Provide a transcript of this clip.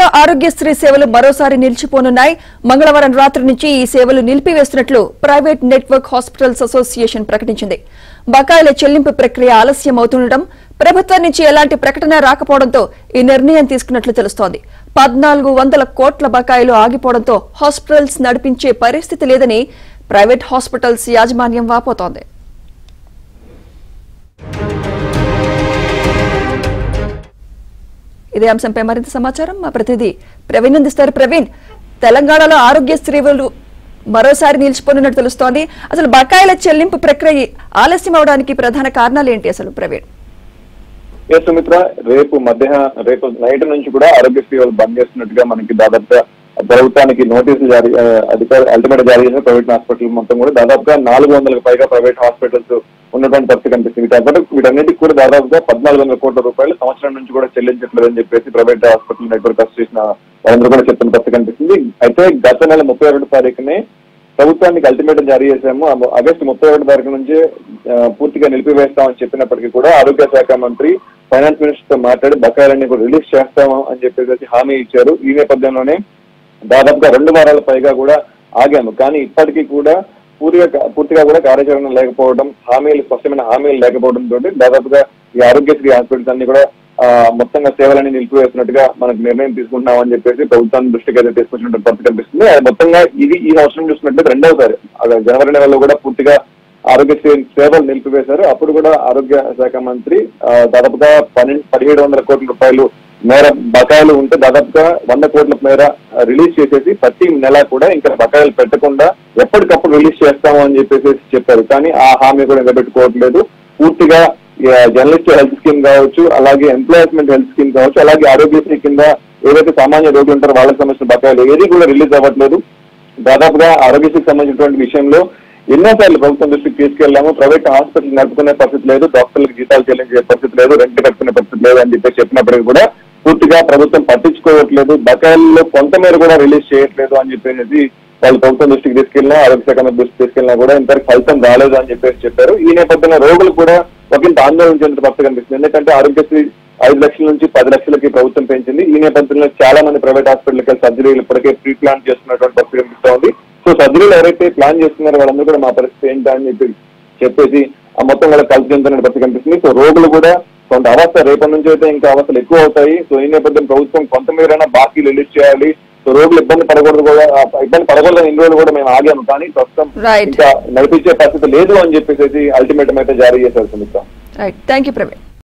తెలంగాణలో ఆరోగ్యశ్రీ సేవలు మరోసారి నిలిచిపోనున్నాయి. మంగళవారం రాత్రి నుంచి ఈ సేవలు నిలిపివేస్తున్నట్లు ప్రైవేట్ నెట్వర్క్ హాస్పిటల్స్ అసోసియేషన్ ప్రకటించింది. బకాయిల చెల్లింపు ప్రక్రియ ఆలస్యం అవుతుండటం, ప్రభుత్వం నుంచి ఎలాంటి ప్రకటన రాకపోవడంతో ఈ నిర్ణయం తీసుకున్నట్లు తెలుస్తోంది. 1400 కోట్ల బకాయిలు ఆగిపోవడంతో హాస్పిటల్స్ నడిపించే పరిస్థితి లేదని ప్రైవేట్ హాస్పిటల్స్ యాజమాన్యం వాపోతోంది. ఇదే అంశంపై మరింత సమాచారం మా ప్రతినిధి ప్రవీణ్ అందిస్తారు. ప్రవీణ్, తెలంగాణలో ఆరోగ్యశ్రీలు మరోసారి నిలిచిపోనున్నట్టు తెలుస్తోంది. అసలు బకాయిల చెల్లింపు ప్రక్రియ ఆలస్యం అవడానికి ప్రధాన కారణాలు ఏంటి అసలు ప్రవీణ్? సుమిత్ర, రేపు నైట్ నుంచి కూడా ఆరోగ్యశ్రీ వాళ్ళు బంద్ చేస్తున్నట్టుగా మనకి దాదాపుగా ప్రభుత్వానికి నోటీసులు అల్టిమేట్ జారీ చేసిన ప్రైవేట్ హాస్పిటల్ మొత్తం కూడా దాదాపుగా 400కు పైగా ప్రైవేట్ హాస్పిటల్స్ ఉన్నటువంటి పరిస్థితి కనిపిస్తుంది. వీటన్నిటికి కూడా దాదాపుగా 1400 కోట్ల రూపాయలు సంవత్సరం నుంచి కూడా చెల్లించట్లేదని చెప్పేసి ప్రైవేట్ హాస్పిటల్ నెట్వర్క్ అసోసియేషన్ వాళ్ళందరూ కూడా చెప్తున్న పరిస్థితి కనిపిస్తుంది. అయితే గత నెల 31 తారీఖునే ప్రభుత్వానికి అల్టిమేటం జారీ చేశాము. ఆగస్టు 31 తారీఖు నుంచి పూర్తిగా నిలిపివేస్తామని చెప్పినప్పటికీ కూడా ఆరోగ్య శాఖ మంత్రి ఫైనాన్స్ మినిస్టర్ తో మాట్లాడి బకాయిలన్నీ కూడా రిలీజ్ చేస్తాము అని చెప్పేసి హామీ ఇచ్చారు. ఈ నేపథ్యంలోనే దాదాపుగా 2 వారాల పైగా కూడా ఆగాము. కానీ ఇప్పటికీ కూడా పూర్తిగా కూడా కార్యాచరణ లేకపోవడం, స్పష్టమైన హామీలు లేకపోవడంతో దాదాపుగా ఈ ఆరోగ్యశ్రీ హాస్పిటల్స్ అన్ని కూడా మొత్తంగా సేవలని నిలిపివేస్తున్నట్టుగా మనకు నిర్ణయం తీసుకుంటున్నామని చెప్పేసి ప్రభుత్వాన్ని దృష్టికి అయితే తీసుకొచ్చినట్టు పరిస్థితి కనిపిస్తుంది. అది మొత్తంగా ఈ సంవత్సరం చూసినట్లయితే 2వ సారి జనవరి నెలలో కూడా పూర్తిగా ఆరోగ్యశ్రీ సేవలు నిలిపివేశారు. అప్పుడు కూడా ఆరోగ్య శాఖ మంత్రి దాదాపుగా 1700 కోట్ల రూపాయలు మేర బకాయిలు ఉంటే దాదాపుగా 100 కోట్ల మేర రిలీజ్ చేసేసి ప్రతి నెల కూడా ఇంకా బకాయిలు పెట్టకుండా ఎప్పటికప్పుడు రిలీజ్ చేస్తాము అని చెప్పారు. కానీ ఆ హామీ కూడా నిలబెట్టుకోవట్లేదు. పూర్తిగా జర్నలిస్ట్ హెల్త్ స్కీమ్ కావచ్చు, అలాగే ఎంప్లాయ్మెంట్ హెల్త్ స్కీమ్ కావచ్చు, అలాగే ఆరోగ్యశ్రీ కింద ఏదైతే సామాన్య రోగులు ఉంటారో వాళ్ళకి సంబంధించిన బకాయిలు ఏది కూడా రిలీజ్ అవ్వట్లేదు. దాదాపుగా ఆరోగ్యశ్రీకి సంబంధించినటువంటి విషయంలో ఎన్నోసార్లు ప్రభుత్వం దృష్టికి తీసుకెళ్లాము. ప్రైవేట్ హాస్పిటల్ నడుపుకునే పరిస్థితి లేదు, డాక్టర్లకు జీతాలు చెల్లించే పరిస్థితి లేదు, రెంట్ కట్టుకునే పరిస్థితి లేదు అని చెప్పేసి చెప్పినప్పటికీ కూడా పూర్తిగా ప్రభుత్వం పట్టించుకోవట్లేదు. బకాయిల్లో కొంతమేర కూడా రిలీజ్ చేయట్లేదు అని చెప్పేసి వాళ్ళు ప్రభుత్వం దృష్టికి తీసుకెళ్ళినా, ఆరోగ్య శాఖ దృష్టికి తీసుకెళ్ళినా కూడా ఇంతవరకు ఫలితం రాలేదు అని చెప్పేసి చెప్పారు. ఈ నేపథ్యంలో రోగులు కూడా ఒకంత ఆందోళన చెందిన పరిస్థితి కనిపిస్తుంది. ఎందుకంటే ఆరోగ్యశ్రీ 5 లక్షల నుంచి 10 లక్షలకి ప్రభుత్వం పెంచింది. ఈ నేపథ్యంలో చాలా మంది ప్రైవేట్ హాస్పిటల్కి సర్జరీలు ఇప్పటికే ప్రీ ప్లాన్ చేస్తున్నటువంటి పరిస్థితి కనిపిస్తూ ఉంది. సో సర్జరీలు ఎవరైతే ప్లాన్ చేస్తున్నారో వాళ్ళందరూ కూడా మా పరిస్థితి ఏంటా అని చెప్పేసి ఆ మొత్తం వాళ్ళకి కలిసి చెందుతున్న పరిస్థితి కనిపిస్తుంది. సో రోగులు కూడా కొంత అవస్థ, రేపటి నుంచి అయితే ఇంకా అవస్థలు ఎక్కువ అవుతాయి. సో ఈ నేపథ్యం ప్రభుత్వం కొంతమేరైనా బాకీలు రిలీజ్ చేయాలి. సో రోగులు ఇబ్బంది పడకూడదని ఇన్ని రోజులు కూడా మేము ఆగాము. కానీ ప్రస్తుతం ఇంకా నడిపించే పరిస్థితి లేదు అని చెప్పేసి అల్టిమేటం అయితే జారీ చేశారు. Thank you Praveen.